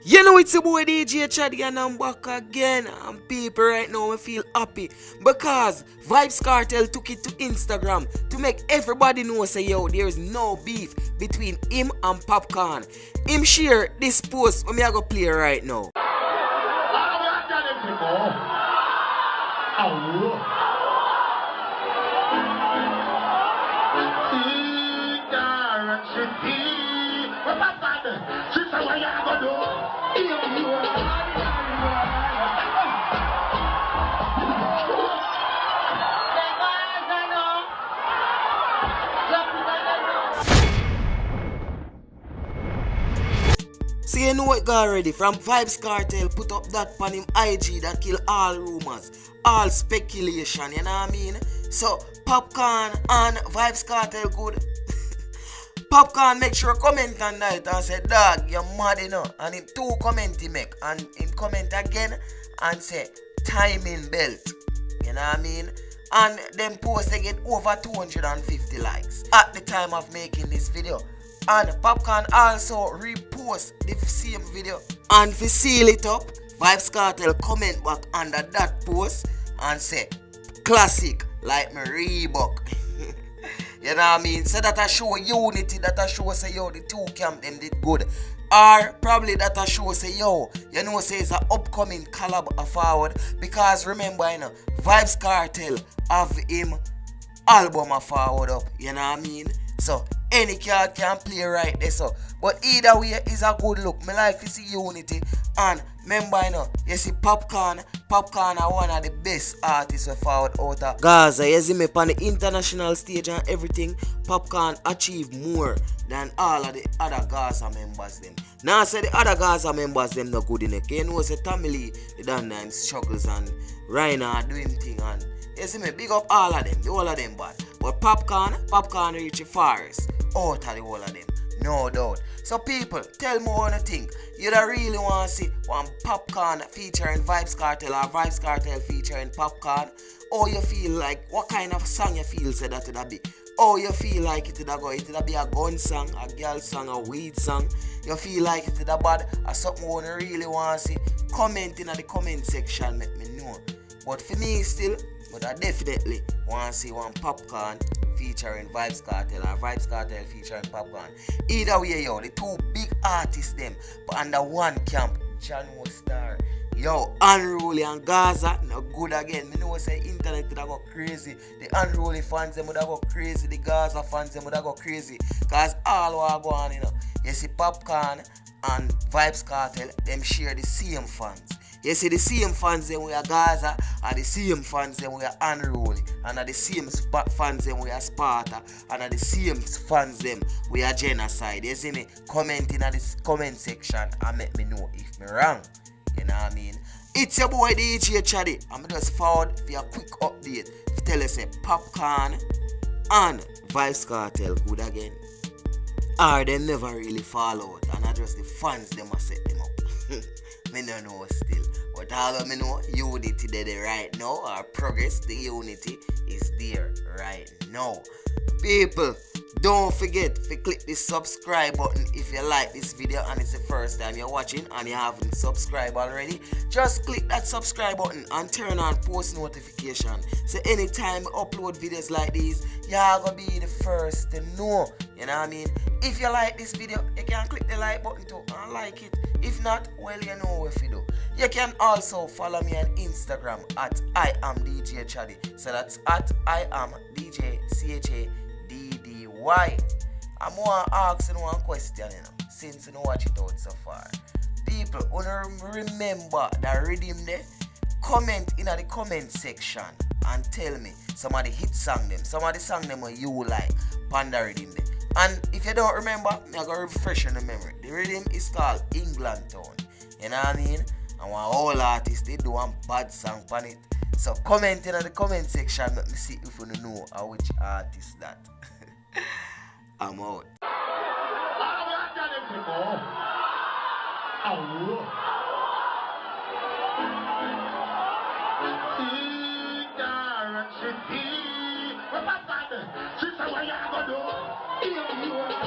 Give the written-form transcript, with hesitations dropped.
You know it's your boy DJ Chaddy and I'm back again. And people right now I feel happy because Vybz Kartel took it to Instagram to make everybody know say yo there's no beef between him and Popcaan. Him share this post when me I go play right now. So you know what got already from Vybz Kartel put up that on him IG that kill all rumors, all speculation, you know what I mean? So Popcaan and Vybz Kartel good. Popcaan make sure comment on that and say dog you're mad you know, and him two comment he make and him comment again and say timing belt, you know what I mean? And them post they get over 250 likes at the time of making this video. And Popcaan also repost the same video. And to seal it up, Vybz Kartel comment back under that post and say classic like my Reebok. You know what I mean? So that I show unity, that I show say yo the two camp them did good. Or probably that I show say yo, you know say it's an upcoming collab forward. Because remember you know, Vybz Kartel have him album forward up, you know what I mean? So any card can play right there so. But either way is a good look. Me like to see unity. And remember you know, you see Popcaan are one of the best artists we forward out of Gaza. You see me on the international stage and everything. Popcaan achieve more than all of the other Gaza members them. Now say the other Gaza members them not good enough. You know say Tamili they done them struggles and Raina do him thing and you see me big up all of them, the whole of them bad. But Popcaan reach the farthest out of the whole of them. No doubt. So people, tell me what you think. You don't really want to see one Popcaan featuring Vybz Kartel or Vybz Kartel featuring Popcaan? Or you feel like, what kind of song you feel say that it'll be? Or you feel like it'll be a gun song, a girl song, a weed song? You feel like it'll bad or something you really want to see? Comment in the comment section, let me know. But for me still, but I definitely want to see one Popcaan featuring Vybz Kartel or Vybz Kartel featuring Popcaan. Either way, yo, the two big artists them, but under one camp, John Star. Yo, Unruly and Gaza, no good again. Me know say internet would go crazy. The Unruly fans them would go crazy. The Gaza fans them would go crazy. Cause all what go on, you know. You see Popcaan and Vybz Kartel, them share the same fans. You see the same fans them we are Gaza, and the same fans them we are Unruly, and the same fans them we are Sparta, and the same fans them we are Genocide. You see me? Comment in the comment section and let me know if me wrong. You know what I mean? It's your boy DJ Chaddy. I'm just forward for a quick update. Tell us say Popcaan and Vybz Kartel good again. Or they never really fall out, and I just the fans them a set them up. Me no know still. But all of me know unity there right now, or progress, the unity is there right now. People, don't forget to click the subscribe button if you like this video and it's the first time you're watching and you haven't subscribed already. Just click that subscribe button and turn on post notification. So anytime I upload videos like these, you're gonna be the first to know. You know what I mean? If you like this video, you can click the like button too and like it. If not, well, you know what to do. You can also follow me on Instagram at I am DJ Chaddy. So that's at I am DJ CHADDY. I'm going to ask you one question, you know, since you know watch it out so far. People, wanna remember that rhythm there? Comment in the comment section and tell me some of the hit song them, some of the song them you like, Panda rhythm there. And if you don't remember, I'm going to refresh your memory. The rhythm is called England Town. You know what I mean? And one whole artist, they do one bad song on it. So comment in the comment section, let me see if you know which artist that. I'm out. Sister, what you gonna do?